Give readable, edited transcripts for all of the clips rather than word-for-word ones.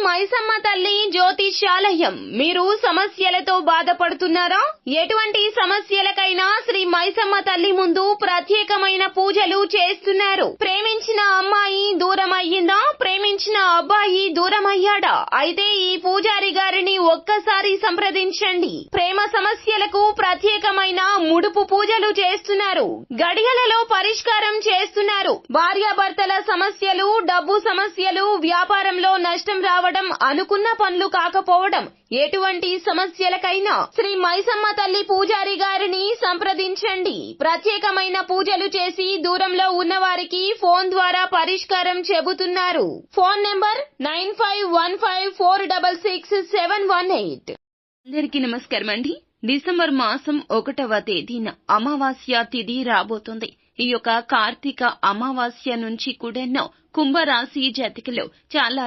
మైసమ్మ తల్లి జ్యోతిష్యాలయం. మీరు సమస్యలతో బాధపడుతున్నారా? ఎటువంటి సమస్యలకైనా శ్రీ మైసమ్మ తల్లి ముందు ప్రత్యేకమైన పూజలు చేస్తున్నారు. ప్రేమించిన అమ్మాయి దూరం అయ్యిందా? ప్రేమించిన అబ్బాయి దూరం అయ్యాడా? అయితే ఈ పూజారి గారిని ఒక్కసారి సంప్రదించండి. ప్రేమ సమస్యలకు ప్రత్యేకమైన ముడుపు పూజలు చేస్తున్నారు. గడియలలో పరిష్కారం చేస్తున్నారు. భార్యాభర్తల సమస్యలు, డబ్బు సమస్యలు, వ్యాపారంలో నష్టం రావడం, అనుకున్న పనులు కాకపోవడం, ఎటువంటి సమస్యలకైనా శ్రీ మైసమ్మ తల్లి పూజారి గారిని సంప్రదించండి. ప్రత్యేకమైన పూజలు చేసి దూరంలో ఉన్న వారికి ఫోన్ ద్వారా పరిష్కారం చెబుతున్నారు. Phone number 9515466718. అందరికీ నమస్కారం అండి. డిసెంబర్ మాసం 1వ తేదీన అమావాస్య తిథి రాబోతుంది. ఈ యొక్క కార్తీక అమావాస్య నుంచి కూడాను కుంభరాశి జాతకులు చాలా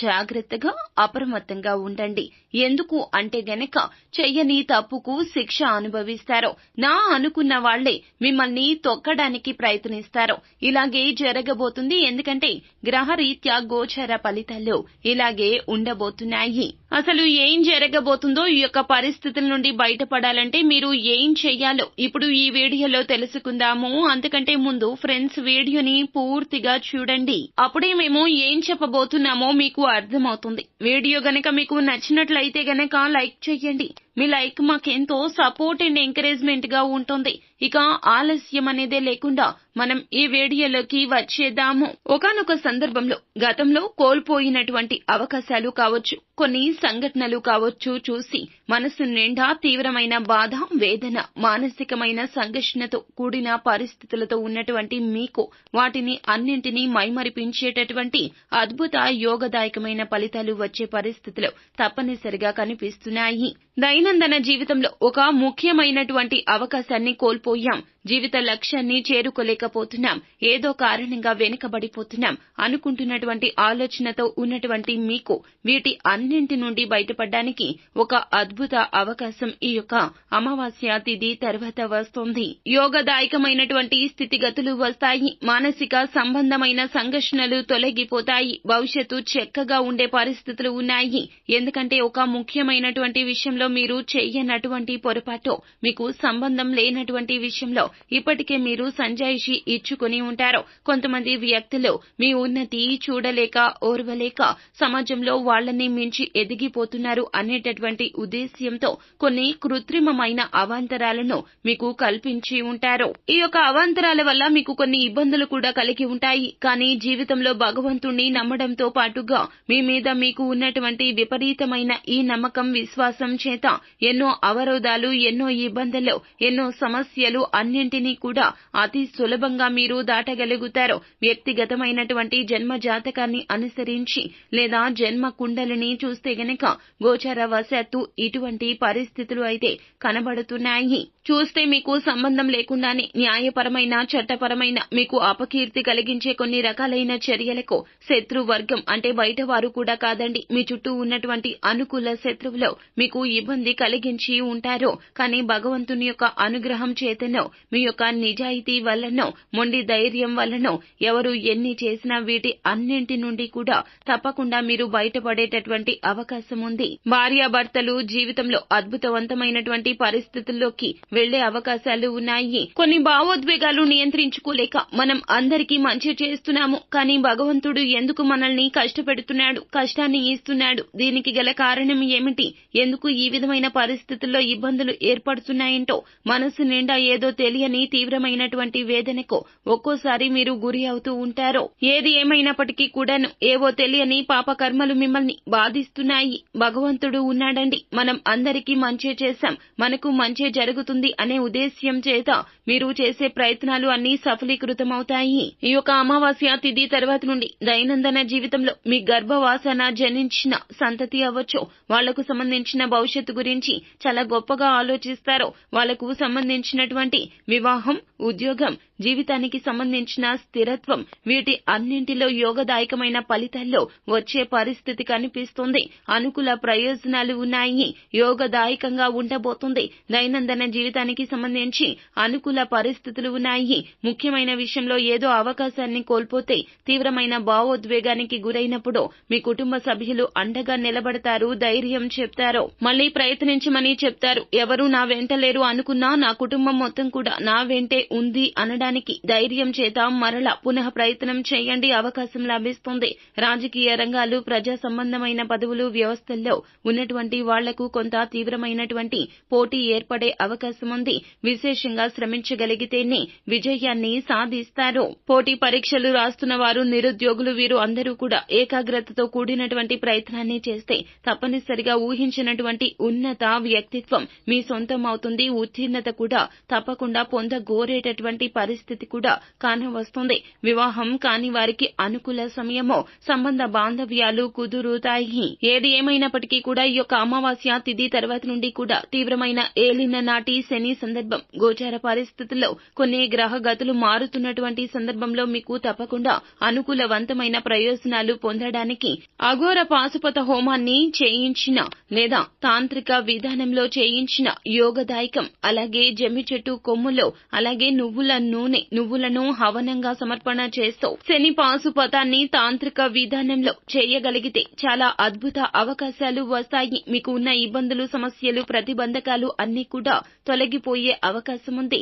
జాగ్రత్తగా అప్రమత్తంగా ఉండండి. ఎందుకు అంటే గనక చెయ్యని తప్పుకు శిక్ష అనుభవిస్తారు. నా అనుకున్న వాళ్లే మిమ్మల్ని తొక్కడానికి ప్రయత్నిస్తారు. ఇలాగే జరగబోతుంది. ఎందుకంటే గ్రహరీత్యా గోచర ఫలితాలు ఇలాగే ఉండబోతున్నాయి. అసలు ఏం జరగబోతుందో, ఈ యొక్క పరిస్థితుల నుండి బయటపడాలంటే మీరు ఏం చెయ్యాలో ఇప్పుడు ఈ వీడియోలో తెలుసుకుందాము. అంతకంటే ముందు ఫ్రెండ్స్, వీడియోని పూర్తిగా చూడండి. అప్పుడే మేము ఏం చెప్పబోతున్నామో మీకు అర్థమవుతుంది. వీడియో గనక మీకు నచ్చినట్లయితే గనక లైక్ చేయండి. మీ లైక్ మాకెంతో సపోర్ట్ అండ్ ఎంకరేజ్మెంట్ గా ఉంటుంది. ఇక ఆలస్యం అనేదే లేకుండా మనం ఈ వీడియోలోకి వచ్చేద్దాము. ఒకానొక సందర్భంలో గతంలో కోల్పోయినటువంటి అవకాశాలు కావచ్చు, కొన్ని సంఘటనలు కావచ్చు చూసి మనసు నిండా తీవ్రమైన బాధ, వేదన, మానసికమైన సంఘర్షణతో కూడిన పరిస్థితులతో ఉన్నటువంటి మీకు వాటిని అన్నింటినీ మైమరిపించేటటువంటి అద్భుత యోగదాయకమైన ఫలితాలు వచ్చే పరిస్థితులు తప్పనిసరిగా కనిపిస్తున్నాయి. దైనందిన జీవితంలో ఒక ముఖ్యమైనటువంటి అవకాశాన్ని కోల్పోయాం. జీవిత లక్ష్యాన్ని చేరుకోలేకపోతున్నాం. ఏదో కారణంగా వెనుకబడిపోతున్నాం అనుకుంటున్నటువంటి ఆలోచనతో ఉన్నటువంటి మీకు వీటి అన్నింటి నుండి బయటపడడానికి ఒక అద్భుత అవకాశం ఈ యొక్క అమావాస్య తిథి తర్వాత వస్తుంది. యోగదాయకమైనటువంటి స్థితిగతులు వస్తాయి. మానసిక సంబంధమైన సంఘర్షణలు తొలగిపోతాయి. భవిష్యత్తు చక్కగా ఉండే పరిస్థితులు ఉన్నాయి. ఎందుకంటే ఒక ముఖ్యమైనటువంటి విషయంలో మీరు చెయ్యనటువంటి పొరపాటు, మీకు సంబంధం లేనటువంటి విషయంలో ఇప్పటికే మీరు సంజాయిషి ఇచ్చుకుని ఉంటారు. కొంతమంది వ్యక్తులు మీ ఉన్నతి చూడలేక, ఓర్వలేక సమాజంలో వాళ్ళని మించి ఎదిగిపోతున్నారు అనేటటువంటి ఉద్దేశ్యంతో కొన్ని కృత్రిమమైన అవాంతరాలను మీకు కల్పించి ఉంటారు. ఈ యొక్క అవాంతరాల వల్ల మీకు కొన్ని ఇబ్బందులు కూడా కలిగి ఉంటాయి. కానీ జీవితంలో భగవంతుణ్ణి నమ్మడంతో పాటుగా మీ మీద మీకు ఉన్నటువంటి విపరీతమైన ఈ నమ్మకం, విశ్వాసం చేత ఎన్నో అవరోధాలు, ఎన్నో ఇబ్బందులు, ఎన్నో సమస్యలు అన్నింటినీ కూడా అతి సులభంగా మీరు దాటగలుగుతారు. వ్యక్తిగతమైనటువంటి జన్మ జాతకాన్ని అనుసరించి లేదా జన్మ కుండలిని చూస్తే గనక గోచర వశాత్తు ఇటువంటి పరిస్థితులు అయితే కనబడుతున్నాయి. చూస్తే మీకు సంబంధం లేకుండానే న్యాయపరమైన, చట్టపరమైన మీకు అపకీర్తి కలిగించే కొన్ని రకాలైన చర్యలకు శత్రువర్గం అంటే బయట వారు కూడా కాదండి, మీ చుట్టూ ఉన్నటువంటి అనుకూల శత్రువులు మీకు ఇబ్బంది కలిగించి ఉంటారు. కానీ భగవంతుని యొక్క అనుగ్రహం చేతనో, మీ యొక్క నిజాయితీ వల్లనో, మొండి ధైర్యం వల్లనో ఎవరు ఎన్ని చేసినా వీటి అన్నింటి నుండి కూడా తప్పకుండా మీరు బయటపడేటటువంటి అవకాశం ఉంది. భార్యాభర్తలు జీవితంలో అద్భుతవంతమైనటువంటి పరిస్థితుల్లోకి వెళ్లే అవకాశాలు ఉన్నాయి. కొన్ని భావోద్వేగాలు నియంత్రించుకోలేక మనం అందరికీ మంచి చేస్తున్నాము, కానీ భగవంతుడు ఎందుకు మనల్ని కష్టపెడుతున్నాడు, కష్టాన్ని ఇస్తున్నాడు, దీనికి గల కారణం ఏమిటి, ఎందుకు ఈ విధమైన పరిస్థితుల్లో ఇబ్బందులు ఏర్పడుతున్నాయంటో మనసు నిండా ఏదో తెలియని తీవ్రమైనటువంటి వేదనకు ఒక్కోసారి మీరు గురి అవుతూ ఉంటారు. ఏది ఏమైనప్పటికీ కూడాను ఏవో తెలియని పాపకర్మలు మిమ్మల్ని బాధిస్తున్నాయి. భగవంతుడు ఉన్నాడండి, మనం అందరికీ మంచి చేశాం, మనకు మంచి జరుగుతుంది అనే ఉద్దేశ్యం చేత మీరు చేసే ప్రయత్నాలు అన్ని సఫలీకృతమవుతాయి. ఈ యొక్క అమావాస్య తిథి తర్వాత నుండి దైనందిన జీవితంలో మీ గర్భవాసన జనించిన సంతతి అవ్వచ్చు, వాళ్లకు సంబంధించిన భవిష్యత్తు గురించి చాలా గొప్పగా ఆలోచిస్తారు. వాళ్లకు సంబంధించినటువంటి వివాహం, ఉద్యోగం, జీవితానికి సంబంధించిన స్థిరత్వం, వీటి అన్నింటిలో యోగదాయకమైన ఫలితాల్లో వచ్చే పరిస్థితి కనిపిస్తుంది. అనుకూల ప్రయోజనాలు ఉన్నాయి. యోగదాయకంగా ఉండబోతుంది. దైనందిన జీవితానికి సంబంధించి అనుకూల పరిస్థితులు ఉన్నాయి. ముఖ్యమైన విషయంలో ఏదో అవకాశాన్ని కోల్పోతే తీవ్రమైన భావోద్వేగానికి గురైనప్పుడు మీ కుటుంబ సభ్యులు అండగా నిలబడతారు, ధైర్యం చెప్తారు, మళ్లీ ప్రయత్నించమని చెప్తారు. ఎవరు నా వెంట లేరు అనుకున్నా నా కుటుంబం మొత్తం కూడా నా వెంటే ఉంది అనడానికి ధైర్యం చేత మరలా పునః ప్రయత్నం చేయండి, అవకాశం లభిస్తుంది. రాజకీయ రంగాలు, ప్రజా సంబంధమైన పదవులు, వ్యవస్థల్లో ఉన్నటువంటి వాళ్లకు కొంత తీవ్రమైనటువంటి పోటీ ఏర్పడే అవకాశం ఉంది. విశేషంగా శ్రమించగలిగితేనే విజయాన్ని సాధిస్తారు. పోటీ పరీక్షలు రాస్తున్న వారు, నిరుద్యోగులు, వీరు అందరూ కూడా ఏకాగ్రతతో కూడినటువంటి ప్రయత్నాన్ని చేస్తే తప్పనిసరిగా ఊహించినటువంటి ఉన్నత వ్యక్తిత్వం మీ సొంతం అవుతుంది. ఉత్తీర్ణత కూడా తప్పకుండా పొందగోరేటటువంటి పరిస్థితి కూడా కానవస్తుంది. వివాహం కాని వారికి అనుకూల సమయమో, సంబంధ బాంధవ్యాలు కుదురుతాయి. ఏది ఏమైనప్పటికీ కూడా ఈ యొక్క అమావాస్య తిథి తర్వాత నుండి కూడా తీవ్రమైన ఏలిన నాటి శని సందర్భం, గోచార పరిస్థితుల్లో కొన్ని గ్రహ గతులు మారుతున్నటువంటి సందర్భంలో మీకు తప్పకుండా అనుకూలవంతమైన ప్రయోజనాలు పొందడానికి అఘోర పాశుపత హోమాన్ని చేయించిన లేదా తాంత్రిక విధానంలో చేయించిన యోగదాయకం. అలాగే జమ్మి చెట్టు కొమ్ములో అలాగే నువ్వుల నూనె, నువ్వులను హవనంగా సమర్పణ చేస్తూ శని పాశుపతాన్ని తాంత్రిక విధానంలో చేయగలిగితే చాలా అద్భుత అవకాశాలు వస్తాయి. మీకు ఉన్న ఇబ్బందులు, సమస్యలు, ప్రతిబంధకాలు అన్ని కూడా తొలగిపోయే అవకాశం ఉంది.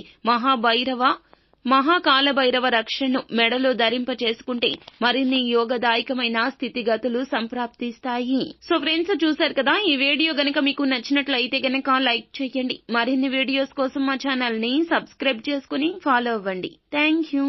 మహాకాలభైరవ రక్షణను మెడలో ధరింప చేసుకుంటే మరిన్ని యోగదాయకమైన స్థితిగతులు సంప్రాప్తిస్తాయి. సో ఫ్రెండ్స్, చూశారు కదా, ఈ వీడియో గనక మీకు నచ్చినట్లయితే గనక లైక్ చేయండి. మరిన్ని వీడియోస్ కోసం మా ఛానల్ ని సబ్స్క్రైబ్ చేసుకుని ఫాలో అవ్వండి. Thank you.